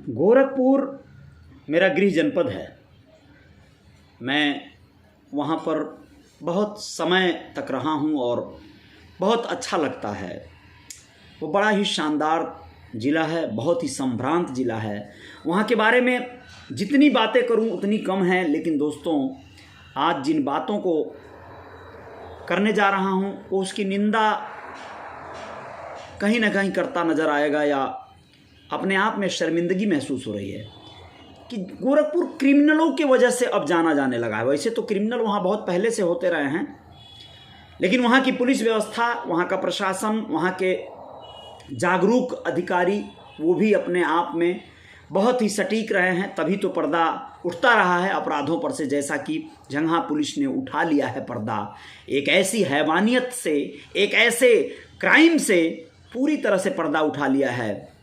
गोरखपुर मेरा गृह जनपद है। मैं वहाँ पर बहुत समय तक रहा हूँ और बहुत अच्छा लगता है। वो बड़ा ही शानदार ज़िला है, बहुत ही संभ्रांत ज़िला है। वहाँ के बारे में जितनी बातें करूँ उतनी कम है। लेकिन दोस्तों, आज जिन बातों को करने जा रहा हूँ वो उसकी निंदा कहीं ना कहीं करता नज़र आएगा या अपने आप में शर्मिंदगी महसूस हो रही है कि गोरखपुर क्रिमिनलों की वजह से अब जाना जाने लगा है। वैसे तो क्रिमिनल वहाँ बहुत पहले से होते रहे हैं, लेकिन वहाँ की पुलिस व्यवस्था, वहाँ का प्रशासन, वहाँ के जागरूक अधिकारी वो भी अपने आप में बहुत ही सटीक रहे हैं, तभी तो पर्दा उठता रहा है अपराधों पर से। जैसा कि जंघा पुलिस ने उठा लिया है पर्दा, एक ऐसी हैवानियत से, एक ऐसे क्राइम से पूरी तरह से पर्दा उठा लिया है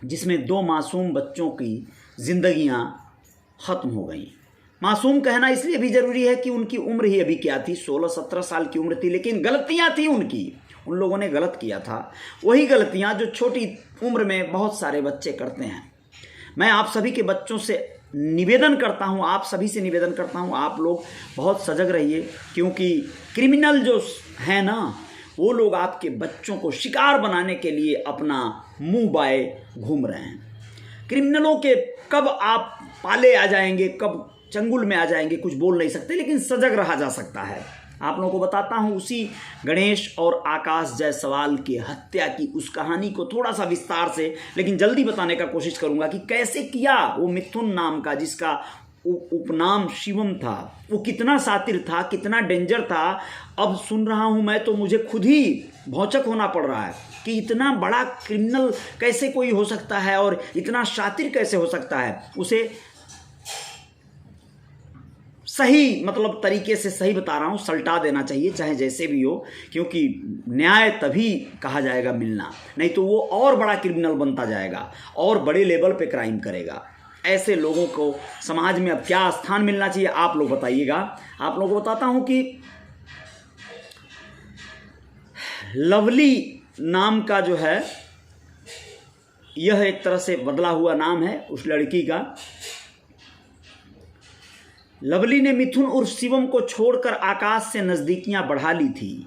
जिसमें 2 मासूम बच्चों की ज़िंदगियां ख़त्म हो गई। मासूम कहना इसलिए भी ज़रूरी है कि उनकी उम्र ही अभी क्या थी, 16-17 साल की उम्र थी, लेकिन गलतियां थी उनकी, उन लोगों ने गलत किया था। वही गलतियां जो छोटी उम्र में बहुत सारे बच्चे करते हैं। मैं आप सभी के बच्चों से निवेदन करता हूं, आप सभी से निवेदन करता हूं, आप लोग बहुत सजग रहिए, क्योंकि क्रिमिनल जो है ना, वो लोग आपके बच्चों को शिकार बनाने के लिए अपना मुंह बाए घूम रहे हैं। क्रिमिनलों के कब आप पाले आ जाएंगे, कब चंगुल में आ जाएंगे, कुछ बोल नहीं सकते, लेकिन सजग रहा जा सकता है। आप लोगों को बताता हूं उसी गणेश और आकाश जायसवाल की हत्या की उस कहानी को थोड़ा सा विस्तार से, लेकिन जल्दी बताने का कोशिश करूंगा कि कैसे किया वो मिथुन नाम का, जिसका उपनाम शिवम था, वो कितना शातिर था, कितना डेंजर था। अब सुन रहा हूं मैं तो मुझे खुद ही भौचक होना पड़ रहा है कि इतना बड़ा क्रिमिनल कैसे कोई हो सकता है और इतना शातिर कैसे हो सकता है। उसे सही मतलब तरीके से, सही बता रहा हूँ, सल्टा देना चाहिए, चाहे जैसे भी हो, क्योंकि न्याय तभी कहा जाएगा मिलना, नहीं तो वो और बड़ा क्रिमिनल बनता जाएगा और बड़े लेवल पे क्राइम करेगा। ऐसे लोगों को समाज में अब क्या स्थान मिलना चाहिए, आप लोग बताइएगा। आप लोगों को बताता हूँ कि लवली नाम का जो है, यह एक तरह से बदला हुआ नाम है उस लड़की का। लवली ने मिथुन उर्फ शिवम को छोड़कर आकाश से नज़दीकियां बढ़ा ली थी,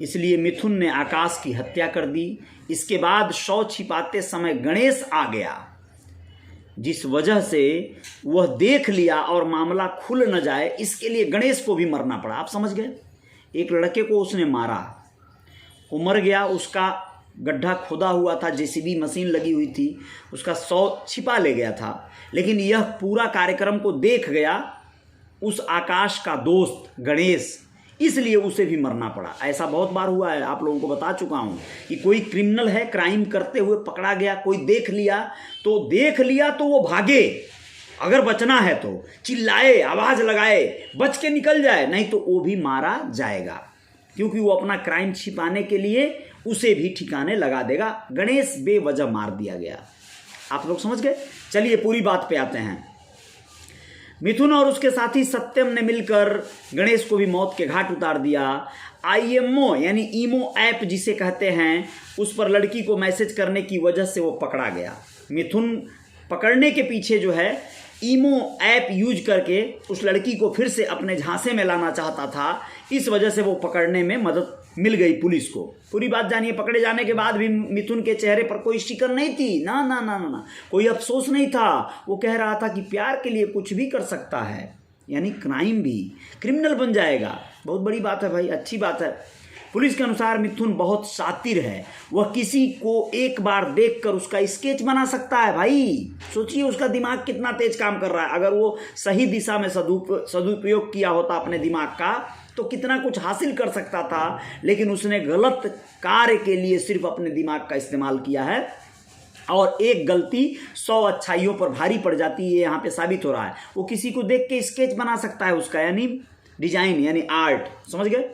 इसलिए मिथुन ने आकाश की हत्या कर दी। इसके बाद शव छिपाते समय गणेश आ गया, जिस वजह से वह देख लिया और मामला खुल न जाए, इसके लिए गणेश को भी मरना पड़ा। आप समझ गए, एक लड़के को उसने मारा, वो मर गया, उसका गड्ढा खोदा हुआ था, जेसीबी मशीन लगी हुई थी, उसका शव छिपा ले गया था, लेकिन यह पूरा कार्यक्रम को देख गया उस आकाश का दोस्त गणेश, इसलिए उसे भी मरना पड़ा। ऐसा बहुत बार हुआ है, आप लोगों को बता चुका हूं कि कोई क्रिमिनल है, क्राइम करते हुए पकड़ा गया, कोई देख लिया तो वो भागे, अगर बचना है तो चिल्लाए, आवाज़ लगाए, बच के निकल जाए, नहीं तो वो भी मारा जाएगा, क्योंकि वो अपना क्राइम छिपाने के लिए उसे भी ठिकाने लगा देगा। गणेश बेवजह मार दिया गया। आप लोग समझ गए। चलिए पूरी बात पे आते हैं। मिथुन और उसके साथी सत्यम ने मिलकर गणेश को भी मौत के घाट उतार दिया। IMO यानी ईमो ऐप जिसे कहते हैं, उस पर लड़की को मैसेज करने की वजह से वो पकड़ा गया। मिथुन पकड़ने के पीछे जो है, ईमो ऐप यूज करके उस लड़की को फिर से अपने झांसे में लाना चाहता था, इस वजह से वो पकड़ने में मदद मिल गई पुलिस को। पूरी बात जानिए। पकड़े जाने के बाद भी मिथुन के चेहरे पर कोई शिकन नहीं थी, ना ना ना ना ना, कोई अफसोस नहीं था। वो कह रहा था कि प्यार के लिए कुछ भी कर सकता है, यानी क्राइम भी, क्रिमिनल बन जाएगा। बहुत बड़ी बात है भाई, अच्छी बात है। पुलिस के अनुसार मिथुन बहुत शातिर है, वह किसी को एक बार देखकर उसका स्केच बना सकता है। भाई सोचिए उसका दिमाग कितना तेज काम कर रहा है। अगर वो सही दिशा में सदुपयोग किया होता अपने दिमाग का तो कितना कुछ हासिल कर सकता था, लेकिन उसने गलत कार्य के लिए सिर्फ अपने दिमाग का इस्तेमाल किया है, और एक गलती 100 अच्छाइयों पर भारी पड़ जाती है, यहाँ पे साबित हो रहा है। वो किसी को देख के स्केच बना सकता है उसका, यानी डिजाइन, यानी आर्ट, समझ गए।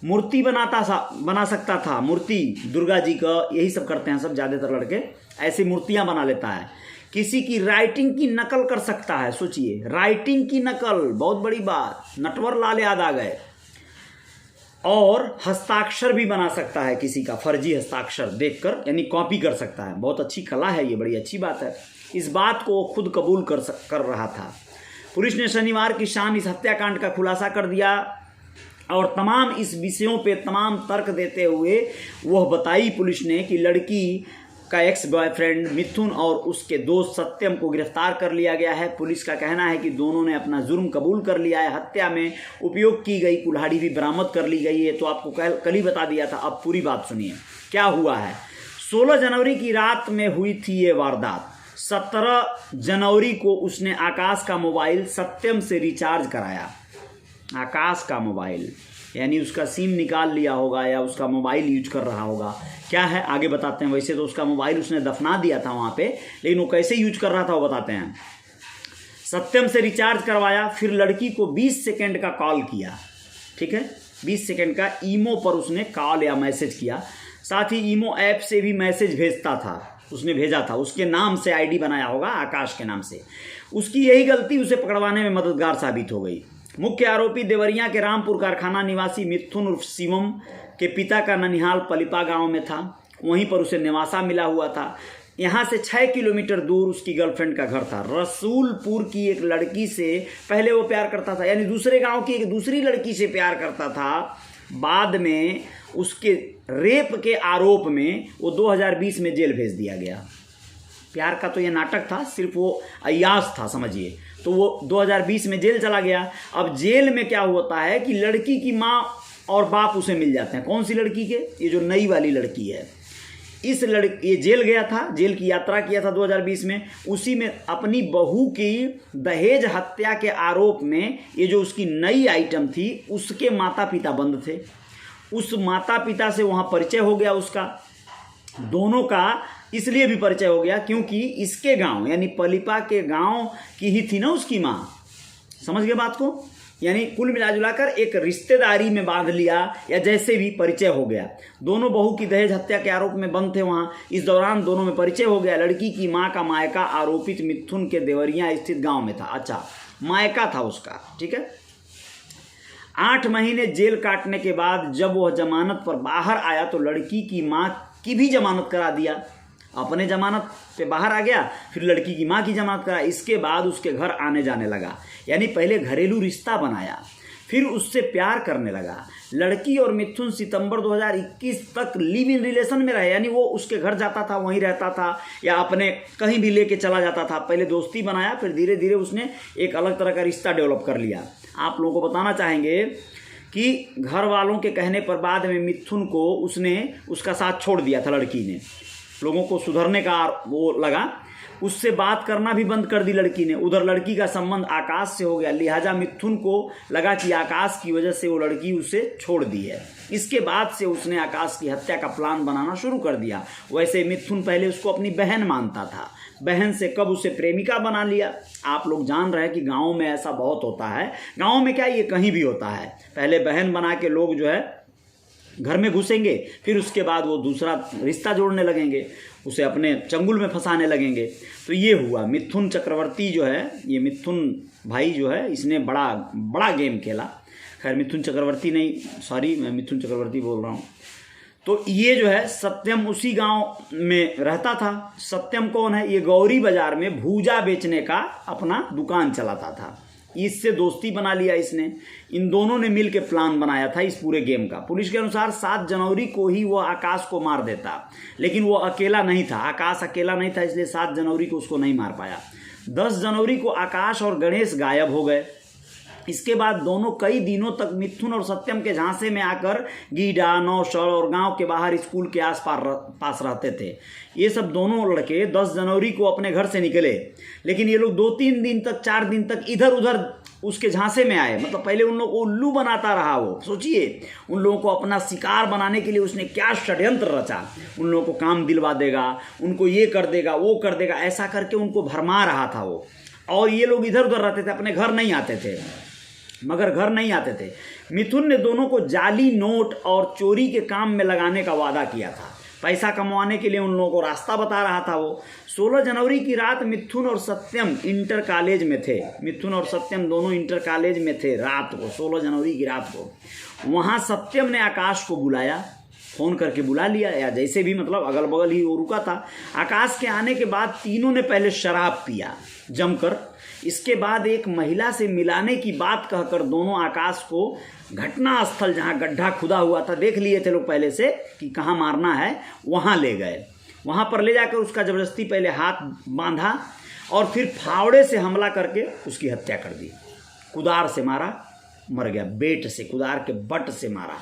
मूर्ति बना सकता था, मूर्ति दुर्गा जी का, यही सब करते हैं सब ज़्यादातर लड़के, ऐसी मूर्तियां बना लेता है। किसी की राइटिंग की नकल कर सकता है, सोचिए, राइटिंग की नकल, बहुत बड़ी बात, नटवर लाल याद आ गए। और हस्ताक्षर भी बना सकता है, किसी का फर्जी हस्ताक्षर देखकर, यानी कॉपी कर सकता है। बहुत अच्छी कला है ये, बड़ी अच्छी बात है। इस बात को वो खुद कबूल कर रहा था। पुलिस ने शनिवार की शाम इस हत्याकांड का खुलासा कर दिया और तमाम इस विषयों पे तमाम तर्क देते हुए वह बताई पुलिस ने कि लड़की का एक्स बॉयफ्रेंड मिथुन और उसके दोस्त सत्यम को गिरफ्तार कर लिया गया है। पुलिस का कहना है कि दोनों ने अपना जुर्म कबूल कर लिया है। हत्या में उपयोग की गई कुल्हाड़ी भी बरामद कर ली गई है। तो आपको कल ही बता दिया था, अब पूरी बात सुनिए क्या हुआ है। 16 जनवरी की रात में हुई थी ये वारदात। 17 जनवरी को उसने आकाश का मोबाइल सत्यम से रिचार्ज कराया। आकाश का मोबाइल यानी उसका सिम निकाल लिया होगा या उसका मोबाइल यूज कर रहा होगा, क्या है आगे बताते हैं। वैसे तो उसका मोबाइल उसने दफना दिया था वहाँ पे, लेकिन वो कैसे यूज कर रहा था वो बताते हैं। सत्यम से रिचार्ज करवाया, फिर लड़की को 20 सेकेंड का कॉल किया, ठीक है, 20 सेकेंड का ईमो पर उसने कॉल या मैसेज किया। साथ ही ईमो ऐप से भी मैसेज भेजता था, उसने भेजा था, उसके नाम से आईडी बनाया होगा आकाश के नाम से। उसकी यही गलती उसे पकड़वाने में मददगार साबित हो गई। मुख्य आरोपी देवरिया के रामपुर कारखाना निवासी मिथुन उर्फ शिवम के पिता का ननिहाल पलिपा गांव में था। वहीं पर उसे निवासा मिला हुआ था। यहाँ से 6 किलोमीटर दूर उसकी गर्लफ्रेंड का घर था। रसूलपुर की एक लड़की से पहले वो प्यार करता था, यानी दूसरे गांव की एक दूसरी लड़की से प्यार करता था। बाद में उसके रेप के आरोप में वो 2020 में जेल भेज दिया गया। प्यार का तो ये नाटक था, सिर्फ वो अय्यास था समझिए। तो वो 2020 में जेल चला गया। अब जेल में क्या होता है कि लड़की की माँ और बाप उसे मिल जाते हैं। कौन सी लड़की के? ये जो नई वाली लड़की है। ये जेल गया था, जेल की यात्रा किया था 2020 में। उसी में अपनी बहू की दहेज हत्या के आरोप में ये जो उसकी नई आइटम थी उसके माता पिता बंद थे। उस माता पिता से वहाँ परिचय हो गया उसका। दोनों का इसलिए भी परिचय हो गया क्योंकि इसके गांव यानी पलिपा के गांव की ही थी ना उसकी माँ। समझ गए बात को? यानी कुल मिलाजुलाकर एक रिश्तेदारी में बांध लिया या जैसे भी परिचय हो गया। दोनों बहू की दहेज हत्या के आरोप में बंद थे वहाँ। इस दौरान दोनों में परिचय हो गया। लड़की की माँ का मायका आरोपित मिथुन के देवरिया स्थित गाँव में था। अच्छा, मायका था उसका, ठीक है। 8 महीने जेल काटने के बाद जब वह जमानत पर बाहर आया तो लड़की की माँ की भी जमानत करा दिया। अपने जमानत पे बाहर आ गया, फिर लड़की की माँ की जमानत करा। इसके बाद उसके घर आने जाने लगा, यानी पहले घरेलू रिश्ता बनाया, फिर उससे प्यार करने लगा। लड़की और मिथुन सितंबर 2021 तक लिव इन रिलेशन में रहे, यानी वो उसके घर जाता था, वहीं रहता था या अपने कहीं भी लेके चला जाता था। पहले दोस्ती बनाया, फिर धीरे धीरे उसने एक अलग तरह का रिश्ता डेवलप कर लिया। आप लोगों को बताना चाहेंगे कि घर वालों के कहने पर बाद में मिथुन को उसका साथ छोड़ दिया था। लड़की ने लोगों को सुधरने का वो लगा, उससे बात करना भी बंद कर दी लड़की ने। उधर लड़की का संबंध आकाश से हो गया, लिहाजा मिथुन को लगा कि आकाश की वजह से वो लड़की उसे छोड़ दी है। इसके बाद से उसने आकाश की हत्या का प्लान बनाना शुरू कर दिया। वैसे मिथुन पहले उसको अपनी बहन मानता था, बहन से कब उसे प्रेमिका बना लिया। आप लोग जान रहे हैं कि गाँव में ऐसा बहुत होता है। गाँव में क्या, ये कहीं भी होता है। पहले बहन बना के लोग जो है घर में घुसेंगे, फिर उसके बाद वो दूसरा रिश्ता जोड़ने लगेंगे, उसे अपने चंगुल में फंसाने लगेंगे। तो ये हुआ। मिथुन चक्रवर्ती जो है, ये मिथुन भाई जो है, इसने बड़ा गेम खेला। खैर मिथुन चक्रवर्ती नहीं, सॉरी मैं मिथुन चक्रवर्ती बोल रहा हूँ। तो ये जो है सत्यम उसी गांव में रहता था। सत्यम कौन है? ये गौरी बाजार में भूजा बेचने का अपना दुकान चलाता था। इससे दोस्ती बना लिया इसने। इन दोनों ने मिल के प्लान बनाया था इस पूरे गेम का। पुलिस के अनुसार 7 जनवरी को ही वो आकाश को मार देता, लेकिन वो अकेला नहीं था, आकाश अकेला नहीं था, इसलिए 7 जनवरी को उसको नहीं मार पाया। 10 जनवरी को आकाश और गणेश गायब हो गए। इसके बाद दोनों कई दिनों तक मिथुन और सत्यम के झांसे में आकर गीडा, नौशल और गांव के बाहर स्कूल के आसपास रहते थे। ये सब दोनों लड़के 10 जनवरी को अपने घर से निकले, लेकिन ये लोग 2-3 दिन तक, 4 दिन तक इधर उधर उसके झांसे में आए। मतलब पहले उन लोगों को उल्लू बनाता रहा वो। सोचिए, उन लोगों को अपना शिकार बनाने के लिए उसने क्या षड्यंत्र रचा। उन लोगों को काम दिलवा देगा, उनको ये कर देगा, वो कर देगा, ऐसा करके उनको भरमा रहा था वो। और ये लोग इधर उधर रहते थे, अपने घर नहीं आते थे, मगर घर नहीं आते थे। मिथुन ने दोनों को जाली नोट और चोरी के काम में लगाने का वादा किया था। पैसा कमाने के लिए उन लोगों को रास्ता बता रहा था वो। 16 जनवरी की रात मिथुन और सत्यम इंटर कॉलेज में थे। मिथुन और सत्यम दोनों इंटर कॉलेज में थे रात को, 16 जनवरी की रात को। वहाँ सत्यम ने आकाश को बुलाया फ़ोन करके बुला लिया, या जैसे भी मतलब अगल बगल ही वो रुका था। आकाश के आने के बाद तीनों ने पहले शराब पिया जमकर, इसके बाद एक महिला से मिलाने की बात कहकर दोनों आकाश को घटना स्थल जहाँ गड्ढा खुदा हुआ था, देख लिए थे लोग पहले से कि कहाँ मारना है, वहाँ ले गए। वहाँ पर ले जाकर उसका ज़बरदस्ती पहले हाथ बांधा और फिर फावड़े से हमला करके उसकी हत्या कर दी। कुदार से मारा, मर गया, बेट से, कुदार के बट से मारा।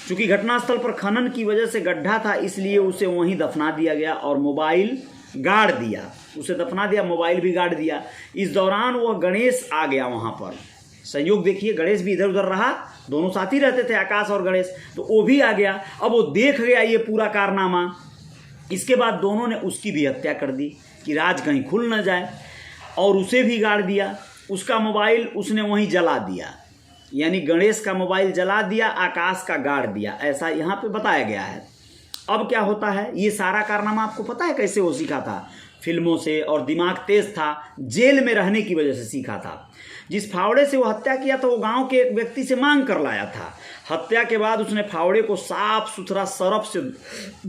चूँकि घटनास्थल पर खनन की वजह से गड्ढा था, इसलिए उसे वहीं दफना दिया गया और मोबाइल गाड़ दिया। उसे दफना दिया, मोबाइल भी गाड़ दिया। इस दौरान वह गणेश आ गया वहाँ पर। संयोग देखिए, गणेश भी इधर उधर रहा, दोनों साथी रहते थे आकाश और गणेश, तो वो भी आ गया। अब वो देख गया ये पूरा कारनामा। इसके बाद दोनों ने उसकी भी हत्या कर दी कि राज कहीं खुल न जाए, और उसे भी गाड़ दिया। उसका मोबाइल उसने वहीं जला दिया, यानी गणेश का मोबाइल जला दिया, आकाश का गाड़ दिया, ऐसा यहाँ पे बताया गया है। अब क्या होता है, ये सारा कारनामा आपको पता है कैसे वो सीखा था? फिल्मों से, और दिमाग तेज था, जेल में रहने की वजह से सीखा था। जिस फावड़े से वो हत्या किया था वो गांव के एक व्यक्ति से मांग कर लाया था। हत्या के बाद उसने फावड़े को साफ सुथरा सरफ से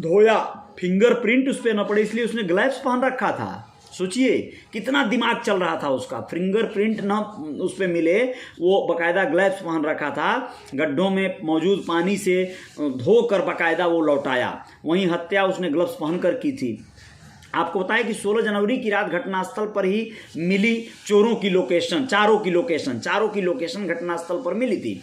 धोया, फिंगरप्रिंट उस पर न पड़े इसलिए उसने ग्लव्स पहन रखा था। सोचिए कितना दिमाग चल रहा था उसका, फिंगरप्रिंट न उस पर मिले, वो बकायदा ग्लव्स पहन रखा था, गड्ढों में मौजूद पानी से धोकर बकायदा वो लौटाया। वहीं हत्या उसने ग्लव्स पहनकर की थी। आपको बताया कि 16 जनवरी की रात घटनास्थल पर ही मिली चोरों की लोकेशन, चारों की लोकेशन घटनास्थल पर मिली थी।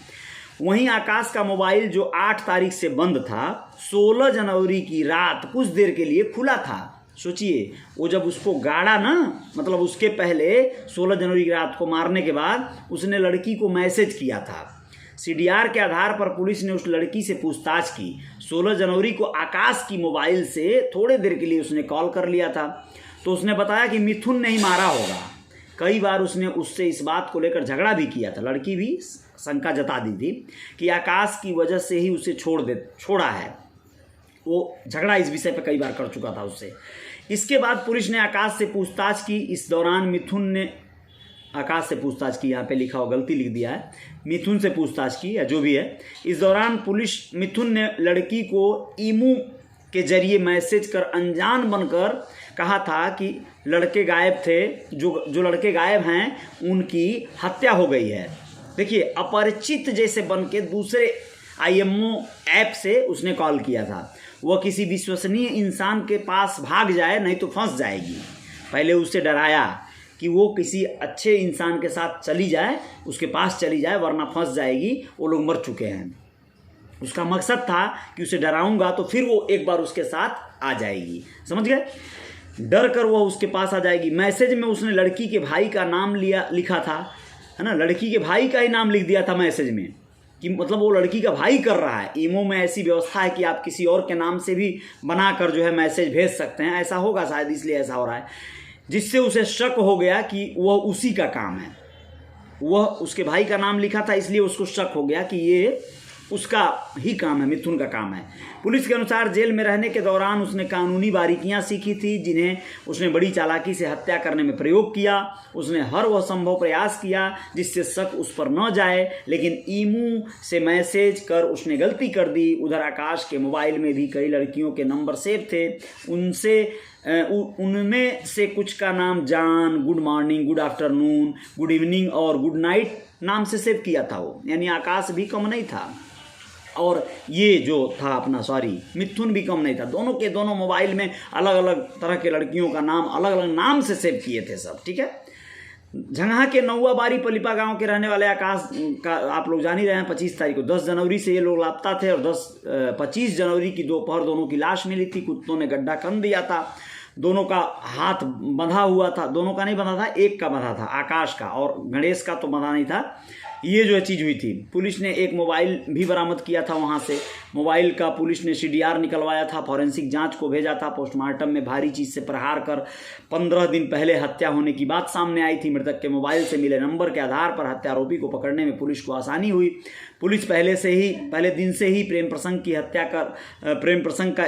वहीं आकाश का मोबाइल जो 8 तारीख से बंद था, 16 जनवरी की रात कुछ देर के लिए खुला था। सोचिए, वो जब उसको गाड़ा ना, मतलब उसके पहले 16 जनवरी की रात को मारने के बाद उसने लड़की को मैसेज किया था। सीडीआर के आधार पर पुलिस ने उस लड़की से पूछताछ की। 16 जनवरी को आकाश की मोबाइल से थोड़े देर के लिए उसने कॉल कर लिया था, तो उसने बताया कि मिथुन ने ही मारा होगा। कई बार उसने उससे इस बात को लेकर झगड़ा भी किया था। लड़की भी शंका जता दी थी कि आकाश की वजह से ही उसे छोड़ा है। वो झगड़ा इस विषय पर कई बार कर चुका था उससे। इसके बाद पुलिस ने आकाश से पूछताछ की। इस दौरान मिथुन ने आकाश से पूछताछ की, यहाँ पे लिखा हो, गलती लिख दिया है, मिथुन से पूछताछ की या जो भी है। इस दौरान मिथुन ने लड़की को ईमू के जरिए मैसेज कर अनजान बनकर कहा था कि लड़के गायब थे, जो लड़के गायब हैं उनकी हत्या हो गई है। देखिए, अपरिचित जैसे बन के दूसरे IMO ऐप से उसने कॉल किया था। वह किसी विश्वसनीय इंसान के पास भाग जाए, नहीं तो फंस जाएगी। पहले उसे डराया कि वो किसी अच्छे इंसान के साथ चली जाए, उसके पास चली जाए, वरना फंस जाएगी, वो लोग मर चुके हैं। उसका मकसद था कि उसे डराऊंगा तो फिर वो एक बार उसके साथ आ जाएगी, समझ गए? डर कर वो उसके पास आ जाएगी। मैसेज में उसने लड़की के भाई का नाम लिखा था, है ना, लड़की के भाई का ही नाम लिख दिया था मैसेज में, कि मतलब वो लड़की का भाई कर रहा है। ईमो में ऐसी व्यवस्था है कि आप किसी और के नाम से भी बनाकर जो है मैसेज भेज सकते हैं, ऐसा होगा शायद, इसलिए ऐसा हो रहा है, जिससे उसे शक हो गया कि वह उसी का काम है। वह उसके भाई का नाम लिखा था, इसलिए उसको शक हो गया कि ये उसका ही काम है, मिथुन का काम है। पुलिस के अनुसार जेल में रहने के दौरान उसने कानूनी बारीकियां सीखी थी, जिन्हें उसने बड़ी चालाकी से हत्या करने में प्रयोग किया। उसने हर वह संभव प्रयास किया जिससे शक उस पर न जाए, लेकिन ईमू से मैसेज कर उसने गलती कर दी। उधर आकाश के मोबाइल में भी कई लड़कियों के नंबर सेव थे, उनमें से कुछ का नाम जान, good morning, good afternoon, good evening और गुड नाइट नाम से सेव किया था वो, यानी आकाश भी कम नहीं था और ये जो था अपना मिथुन भी कम नहीं था। दोनों के दोनों मोबाइल में अलग अलग तरह के लड़कियों का नाम अलग अलग नाम से सेव किए थे सब, ठीक है। झंगहा के नौवा बारी पलिपा गांव के रहने वाले आकाश का आप लोग जान ही रहे हैं, 25 तारीख को 10 जनवरी से ये लोग लापता थे और 25 जनवरी की दोपहर दोनों की लाश मिली थी। कुत्तों ने गड्ढा खन दिया था, दोनों का हाथ बंधा हुआ था, दोनों का नहीं बंधा था, एक का बंधा था, आकाश का, और गणेश का तो बंधा नहीं था। ये जो चीज़ हुई थी, पुलिस ने एक मोबाइल भी बरामद किया था वहाँ से। मोबाइल का पुलिस ने CDR निकलवाया था, फॉरेंसिक जांच को भेजा था। पोस्टमार्टम में भारी चीज़ से प्रहार कर 15 दिन पहले हत्या होने की बात सामने आई थी। मृतक के मोबाइल से मिले नंबर के आधार पर हत्यारोपी को पकड़ने में पुलिस को आसानी हुई। पुलिस पहले दिन से ही प्रेम प्रसंग का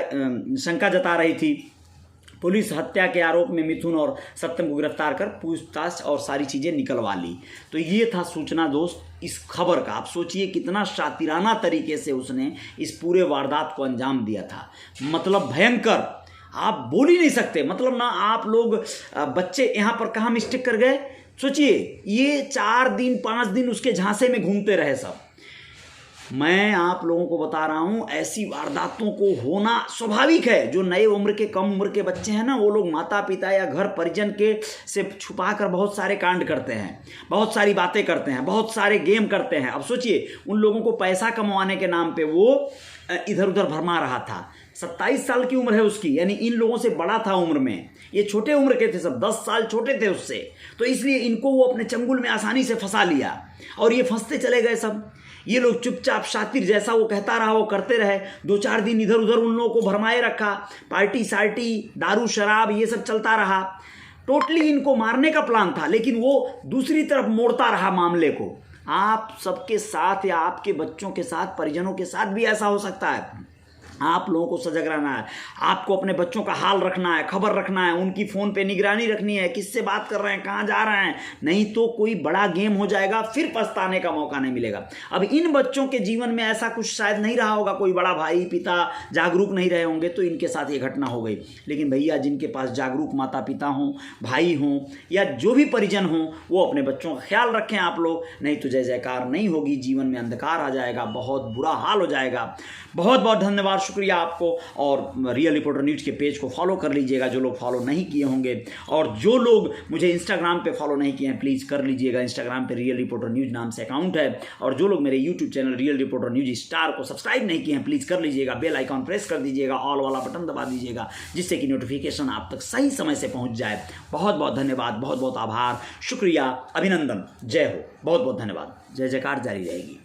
शंका जता रही थी। पुलिस हत्या के आरोप में मिथुन और सत्यम को गिरफ्तार कर पूछताछ और सारी चीज़ें निकलवा ली। तो ये था सूचना दोस्त इस खबर का। आप सोचिए कितना शातिराना तरीके से उसने इस पूरे वारदात को अंजाम दिया था। मतलब भयंकर, आप बोल ही नहीं सकते। मतलब ना आप लोग बच्चे यहाँ पर कहाँ मिस्टेक कर गए सोचिए। ये 4 दिन 5 दिन उसके झांसे में घूमते रहे सब। मैं आप लोगों को बता रहा हूँ ऐसी वारदातों को होना स्वाभाविक है। जो नए उम्र के कम उम्र के बच्चे हैं ना, वो लोग माता पिता या घर परिजन के से छुपा कर बहुत सारे कांड करते हैं, बहुत सारी बातें करते हैं, बहुत सारे गेम करते हैं। अब सोचिए उन लोगों को पैसा कमाने के नाम पे वो इधर उधर भरमा रहा था। 27 साल की उम्र है उसकी, यानी इन लोगों से बड़ा था उम्र में। ये छोटे उम्र के थे सब, 10 साल छोटे थे उससे। तो इसलिए इनको वो अपने चंगुल में आसानी से फंसा लिया और ये फंसते चले गए सब। ये लोग चुपचाप शातिर जैसा वो कहता रहा वो करते रहे। 2-4 दिन इधर उधर उन लोगों को भरमाए रखा, पार्टी सार्टी दारू शराब ये सब चलता रहा। टोटली इनको मारने का प्लान था, लेकिन वो दूसरी तरफ मोड़ता रहा मामले को। आप सबके साथ या आपके बच्चों के साथ, परिजनों के साथ भी ऐसा हो सकता है। आप लोगों को सजग रहना है, आपको अपने बच्चों का हाल रखना है, खबर रखना है, उनकी फ़ोन पे निगरानी रखनी है, किससे बात कर रहे हैं, कहाँ जा रहे हैं। नहीं तो कोई बड़ा गेम हो जाएगा, फिर पछताने का मौका नहीं मिलेगा। अब इन बच्चों के जीवन में ऐसा कुछ शायद नहीं रहा होगा, कोई बड़ा भाई पिता जागरूक नहीं रहे होंगे तो इनके साथ ये घटना हो गई। लेकिन भैया जिनके पास जागरूक माता पिता हों, भाई हों या जो भी परिजन हों, वो अपने बच्चों का ख्याल रखें आप लोग। नहीं तो जय जयकार नहीं होगी, जीवन में अंधकार आ जाएगा, बहुत बुरा हाल हो जाएगा। बहुत बहुत धन्यवाद, शुक्रिया आपको। और रियल रिपोर्टर न्यूज़ के पेज को फॉलो कर लीजिएगा जो लोग फॉलो नहीं किए होंगे, और जो लोग मुझे इंस्टाग्राम पे फॉलो नहीं किए हैं प्लीज़ कर लीजिएगा। इंस्टाग्राम पे रियल रिपोर्टर न्यूज़ नाम से अकाउंट है। और जो लोग मेरे YouTube channel real reporter news star को सब्सक्राइब नहीं किए हैं प्लीज़ कर लीजिएगा। बेल आइकॉन प्रेस कर दीजिएगा, ऑल वाला बटन दबा दीजिएगा, जिससे कि नोटिफिकेशन आप तक सही समय से पहुँच जाए। बहुत बहुत धन्यवाद, बहुत बहुत आभार, शुक्रिया, अभिनंदन, जय हो, बहुत बहुत धन्यवाद। जय जयकार जारी रहेगी।